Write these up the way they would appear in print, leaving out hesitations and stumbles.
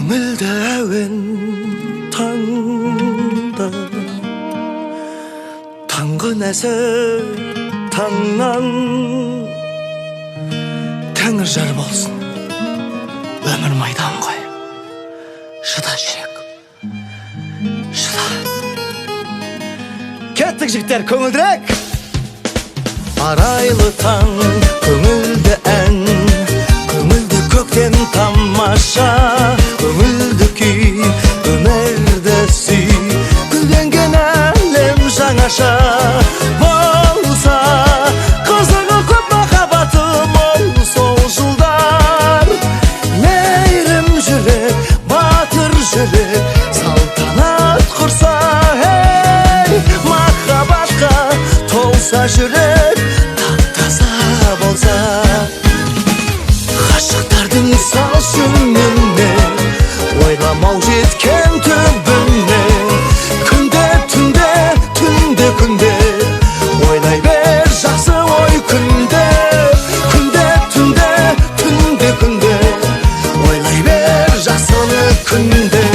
көңілді әуен таңда, таңғы нәсіп таңнан. Тәңір жар болсын, өмір майдан ғой. Шыда жүрек, шыда. Кеттік жігіттер, көңілдірек. Арайлы таң, көңілді ән, көңілді көктем тамаша, көңілді күй, өмірді сүй, гүлденген әлем жаңаша. Болса қызығы көп, махаббаты мол сол жылдар. Мейірім жүрек, батыр жүрек, салтанат құрса, махаббатқа толса жүрек, тап-таза болса. Ғашықтардың сал шүніне, ойламау жеткен түбіне. Күнде түнде, түнде күнде, ойлай бер жақсы ой күнде. Күнде түнде, түнде күнде, ойлай бер жақсыны күнде.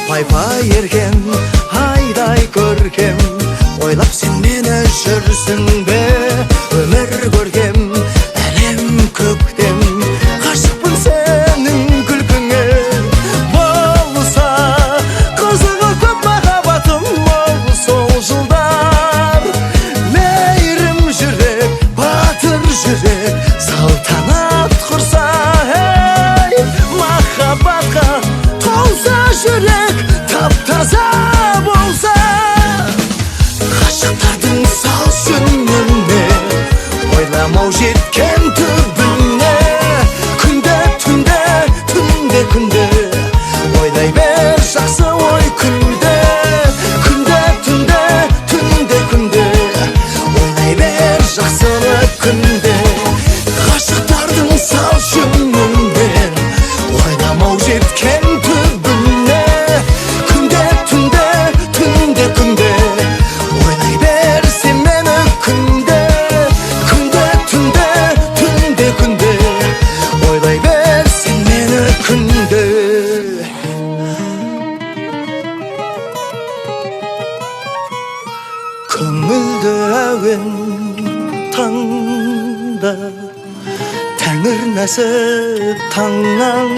Пай-пай ерген, айдай көркем, ойлап сен мені жүрсің бе? Өмір көргем, әлем көктем, ғашықпын сенің күлкіңе. Болса қызығы көп, махаббатым мол сол жылдар. Мейірім жүрек, батыр жүрек, салтанат құрса, махаббатқа толса жүрек, тап-таза болса. Ғашықтардың сал шүніне, ойламау жеткен түбіне. Күнде түнде, түнде күнде, ойлай бер жақсы ой күнде. Күнде түнде, түнде күнде, ойлай бер жақсыны күнде. Ғашықтардың сал шүніне, ойламау жеткен түбіне. Күнде түнде, түнде күнде, ойлай бер сен мені күнде. Күнде түнде, түнде күнде, ойлай бер сен мені күнде. Көңілді әуен таңда, тәңір нәсіп таңнан.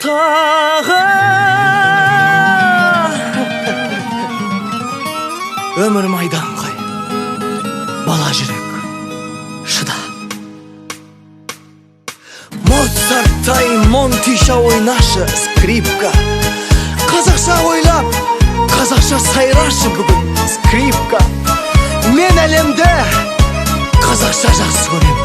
Тағы өмір майдан ғой, бала жүрек, шыда. Моцарттай Монтиша ойнашы, скрипка. Қазақша ойлап, қазақша сайрашы бүгін, скрипка. Мен әлемде қазақша жақсы көрем.